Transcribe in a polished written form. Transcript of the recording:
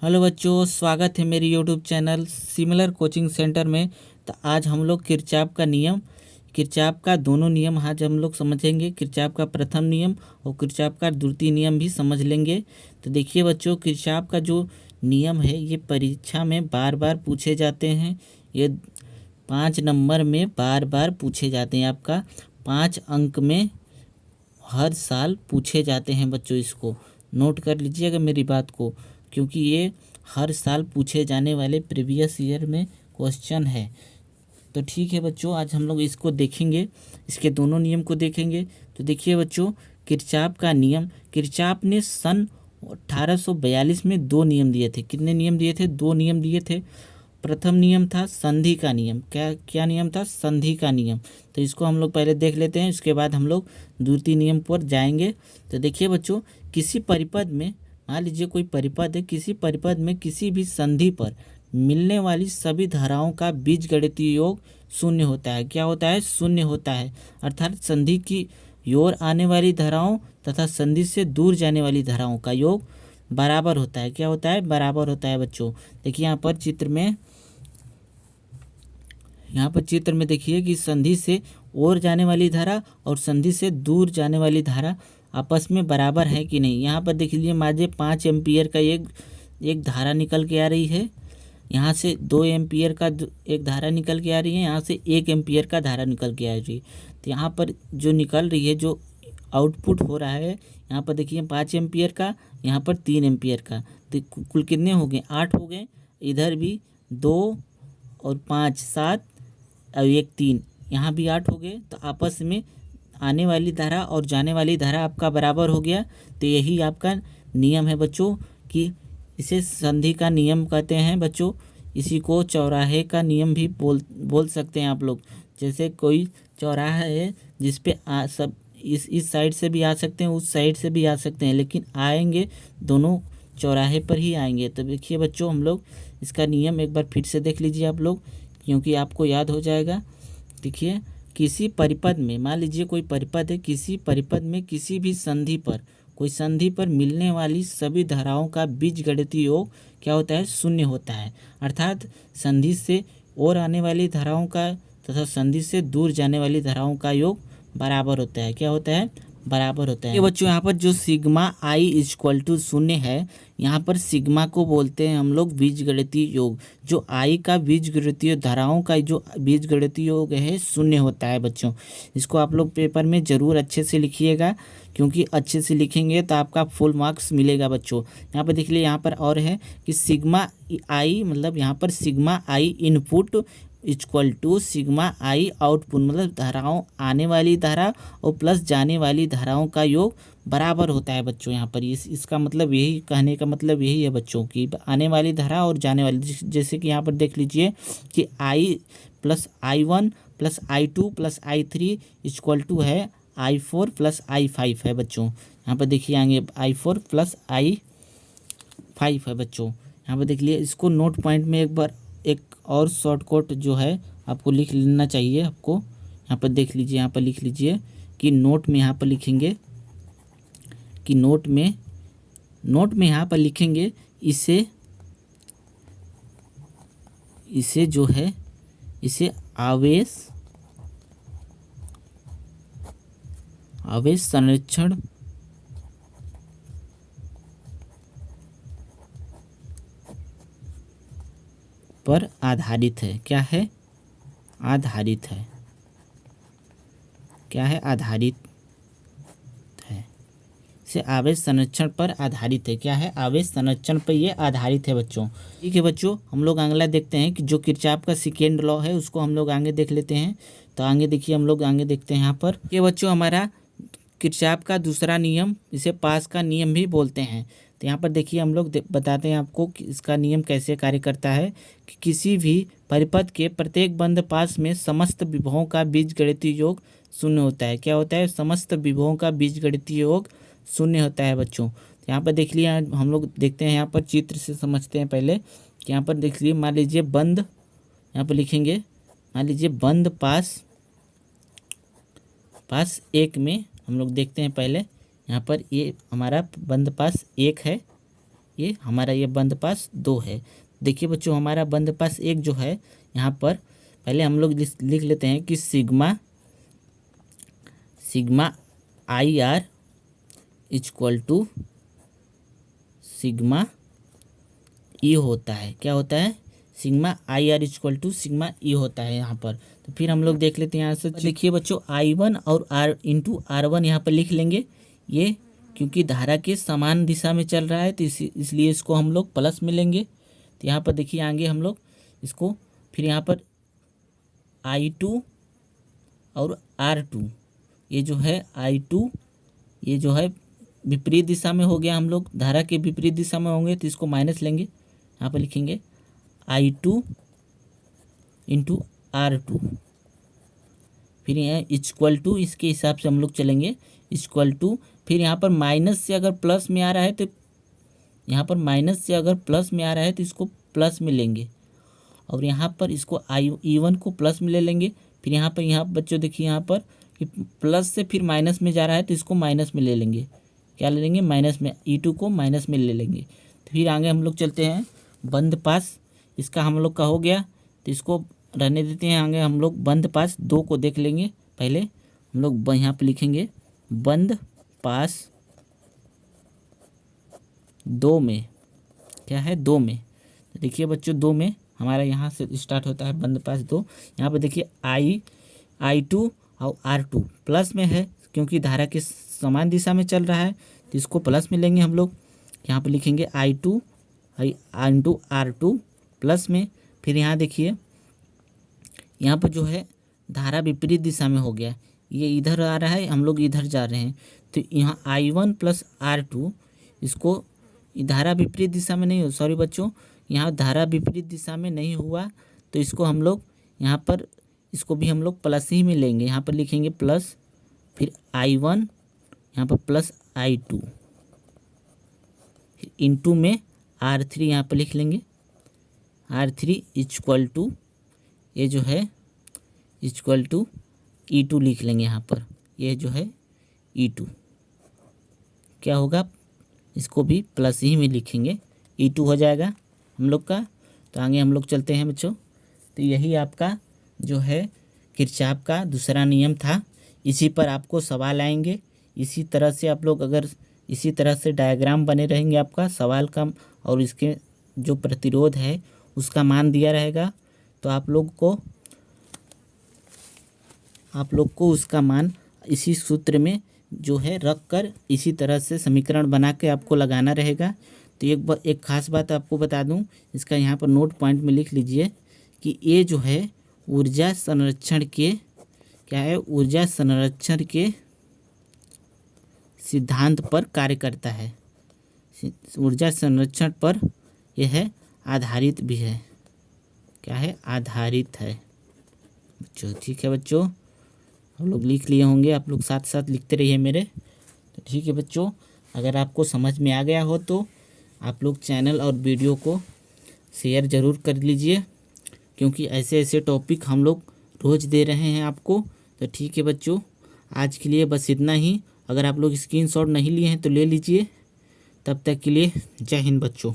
Hello बच्चों, स्वागत है मेरे YouTube channel similar coaching centre में। तो आज हम लोग किरचॉफ का दोनों नियम आज हम लोग समझेंगे। किरचॉफ का प्रथम नियम और किरचॉफ का द्वितीय नियम भी समझ लेंगे। तो देखिए बच्चों, किरचॉफ का जो नियम है ये परीक्षा में बार बार पूछे जाते हैं। ये 5 नंबर में बार बार पूछे जाते हैं। आपका 5 अंक में हर साल पूछे जाते हैं बच्चों। इसको नोट कर लीजिएगा मेरी बात को, क्योंकि ये हर साल पूछे जाने वाले प्रीवियस ईयर में क्वेश्चन है। तो ठीक है बच्चों, आज हम लोग इसको देखेंगे, इसके दोनों नियम को देखेंगे। तो देखिए बच्चों, किरचॉफ का नियम, किरचॉफ ने सन 1842 में 2 नियम दिए थे। कितने नियम दिए थे? 2 नियम दिए थे। प्रथम नियम था संधि का नियम। क्या क्या नियम था? संधि का नियम। तो इसको हम लोग पहले देख लेते हैं, उसके बाद हम लोग द्वितीय नियम पर जाएंगे। तो देखिए बच्चों, किसी परिपद में, मान लीजिए कोई परिपद है, किसी परिपद में किसी भी संधि पर मिलने वाली सभी धाराओं का बीजगणितीय योग शून्य होता है। क्या होता है? शून्य होता है। अर्थात संधि की ओर आने वाली धाराओं तथा संधि से दूर जाने वाली धाराओं का योग बराबर होता है। क्या होता है? बराबर होता है बच्चों। देखिए यहाँ पर चित्र में देखिए कि संधि से ओर जाने वाली धारा और संधि से दूर जाने वाली धारा आपस में बराबर है कि नहीं। यहाँ पर देख लीजिए, माजे 5 एम्पियर का एक धारा निकल के आ रही है। यहाँ से 2 एम्पियर का एक धारा निकल के आ रही है। यहाँ से 1 एम्पियर का धारा निकल के आ रही है। तो यहाँ पर जो निकल रही है, जो आउटपुट हो रहा है, यहाँ पर देखिए 5 एम्पियर का, यहाँ पर 3 एम्पियर का। तो कुल कितने हो गए? 8 हो गए। इधर भी 2 और 5 7 और 1 3, यहाँ भी 8 हो गए। तो आपस में आने वाली धारा और जाने वाली धारा आपका बराबर हो गया। तो यही आपका नियम है बच्चों, कि इसे संधि का नियम कहते हैं बच्चों। इसी को चौराहे का नियम भी बोल सकते हैं आप लोग। जैसे कोई चौराहा है जिस पे सब इस साइड से भी आ सकते हैं, उस साइड से भी आ सकते हैं, लेकिन आएंगे दोनों चौराहे पर ही आएंगे। तो देखिए बच्चों, हम लोग इसका नियम एक बार फिर से देख लीजिए आप लोग, क्योंकि आपको याद हो जाएगा। देखिए, किसी परिपद में, मान लीजिए कोई परिपद है, किसी परिपद में किसी भी संधि पर, कोई संधि पर मिलने वाली सभी धाराओं का बीजगणितीय योग क्या होता है? शून्य होता है। अर्थात संधि से ओर आने वाली धाराओं का तथा संधि से दूर जाने वाली धाराओं का योग बराबर होता है। क्या होता है? बराबर होता है। ये बच्चों, यहाँ पर जो सिग्मा आई इक्वल टू 0 है, यहाँ पर सिग्मा को बोलते हैं हम लोग बीजगणितीय योग। जो आई का बीजगणितीय धाराओं का जो बीजगणितीय योग है 0 होता है बच्चों। इसको आप लोग पेपर में ज़रूर अच्छे से लिखिएगा, क्योंकि अच्छे से लिखेंगे तो आपका फुल मार्क्स मिलेगा बच्चों। यहाँ पर देख लीजिए, यहाँ पर और है कि सिग्मा आई, मतलब यहाँ पर sigma I input equal to sigma I output, मतलब धाराओं, आने वाली धारा और प्लस जाने वाली धाराओं का योग बराबर होता है बच्चों। यहाँ पर इसका मतलब यही, कहने का मतलब यही है बच्चों की आने वाली धारा और जाने वाली, जैसे कि यहाँ पर देख लीजिए कि I plus I1 plus I2 plus I3 equal to है I4 प्लस I5 है बच्चों। यहाँ पर देखिए आगे I4 प्लस I5 है बच्चों। यहाँ पर देख लिए, इसको नोट पॉइंट में एक बार एक और शॉर्टकट जो है आपको लिख लेना चाहिए आपको। यहाँ पर देख लीजिए, यहाँ पर लिख लीजिए कि नोट में यहाँ पर लिखेंगे कि नोट में यहाँ पर लिखेंगे इसे जो है, इसे आवेश संरक्षण पर आधारित है। क्या है? आधारित है। क्या है? आधारित है। इसे आवेश संरक्षण पर आधारित है। क्या है? आवेश संरक्षण पर ये आधारित है बच्चों। ठीक है बच्चों, हम लोग अगला देखते हैं कि जो किरचॉफ का सेकेंड लॉ है उसको हम लोग आगे देख लेते हैं। तो आगे देखिए, हम लोग आगे देखते हैं यहाँ पर, ये बच्चों हमारा किरचॉफ का दूसरा नियम, इसे पास का नियम भी बोलते हैं। तो यहाँ पर देखिए, हम लोग बताते हैं आपको कि इसका नियम कैसे कार्य करता है। कि किसी भी परिपथ के प्रत्येक बंद पास में समस्त विभवों का बीजगणितीय योग शून्य होता है। क्या होता है? समस्त विभवों का बीजगणितीय योग शून्य होता है बच्चों। तो यहाँ पर देख लिया, हम लोग देखते हैं, यहाँ पर चित्र से समझते हैं पहले। कि यहाँ पर देख लीजिए, मान लीजिए बंद, यहाँ पर लिखेंगे, मान लीजिए बंद पास 1 में हम लोग देखते हैं पहले। यहाँ पर ये हमारा बंद पास 1 है, ये हमारा ये बंद पास 2 है। देखिए बच्चों हमारा बंद पास 1 जो है यहाँ पर पहले हम लोग लिख लेते हैं कि sigma I R equal to sigma E होता है। क्या होता है? Sigma I R equal to sigma E होता है यहाँ पर। तो फिर हम लोग देख लेते हैं यहाँ से। देखिए बच्चों I1 और R इंटू R1 यहाँ पर लिख लेंगे। ये क्योंकि धारा के समान दिशा में चल रहा है तो इसलिए इसको हम लोग प्लस में लेंगे। तो यहाँ पर देखिए आगे हम लोग इसको फिर यहाँ पर I2 और R2 ये जो है I2 ये जो है विपरीत दिशा में हो गया, हम लोग धारा के विपरीत दिशा में होंगे तो इसको माइनस लेंगे। यहाँ पर लिखेंगे I2 इंटू R2 फिर यहाँ इक्वल टू इसके हिसाब से हम लोग चलेंगे इक्वल टू फिर यहाँ पर माइनस से अगर प्लस में आ रहा है तो यहाँ पर माइनस से अगर प्लस में आ रहा है तो इसको प्लस में लेंगे और यहाँ पर इसको E1 को प्लस में ले लेंगे। फिर यहाँ बच्चों देखिए यहाँ पर कि प्लस से फिर माइनस में जा रहा है तो इसको माइनस में ले लेंगे। क्या ले लेंगे? माइनस में। E2 को माइनस में ले लेंगे। तो फिर आगे हम लोग चलते हैं बंद पास इसका हम लोग का हो गया तो इसको रहने देते हैं। आगे हम लोग बंद पास 2 को देख लेंगे। पहले हम लोग यहाँ पे लिखेंगे बंद पास 2 में। क्या है? 2 में। तो देखिए बच्चों 2 में हमारा यहाँ से स्टार्ट होता है बंद पास 2। यहाँ पे देखिए I2 और R2 प्लस में है क्योंकि धारा के समान दिशा में चल रहा है तो इसको प्लस में लेंगे हम लोग। यहाँ पे लिखेंगे I2 इंटू R2 प्लस में। फिर यहाँ देखिए यहाँ पर जो है धारा विपरीत दिशा में हो गया, ये इधर आ रहा है, हम लोग इधर जा रहे हैं तो यहाँ I1 प्लस R2 इसको धारा विपरीत दिशा में नहीं हो, सॉरी बच्चों यहाँ धारा विपरीत दिशा में नहीं हुआ तो इसको हम लोग यहाँ पर इसको भी हम लोग प्लस ही में लेंगे। यहाँ पर लिखेंगे प्लस फिर I1 यहाँ पर प्लस I2 इंटू में R3 यहाँ पर लिख लेंगे R3 इक्वल टू ये जो है इक्वल टू E2 लिख लेंगे। यहाँ पर ये जो है E2 क्या होगा? इसको भी प्लस ही में लिखेंगे, E2 हो जाएगा हम लोग का। तो आगे हम लोग चलते हैं बच्चों। तो यही आपका जो है किरचॉफ का दूसरा नियम था। इसी पर आपको सवाल आएंगे। इसी तरह से आप लोग अगर इसी तरह से डायग्राम बने रहेंगे आपका सवाल का और इसके जो प्रतिरोध है उसका मान दिया रहेगा तो आप लोग को उसका मान इसी सूत्र में जो है रख कर इसी तरह से समीकरण बना के आपको लगाना रहेगा। तो एक खास बात आपको बता दूं, इसका यहाँ पर नोट पॉइंट में लिख लीजिए कि ये जो है ऊर्जा संरक्षण के क्या है? ऊर्जा संरक्षण के सिद्धांत पर कार्य करता है। ऊर्जा संरक्षण पर यह है आधारित भी है। क्या है? आधारित है बच्चों। ठीक है बच्चों, हम लोग लिख लिए होंगे, आप लोग साथ साथ लिखते रहिए मेरे। तो ठीक है बच्चों, अगर आपको समझ में आ गया हो तो आप लोग चैनल और वीडियो को शेयर ज़रूर कर लीजिए क्योंकि ऐसे ऐसे टॉपिक हम लोग रोज़ दे रहे हैं आपको। तो ठीक है बच्चों, आज के लिए बस इतना ही। अगर आप लोग स्क्रीनशॉट नहीं लिए हैं तो ले लीजिए। तब तक के लिए जय हिंद बच्चों।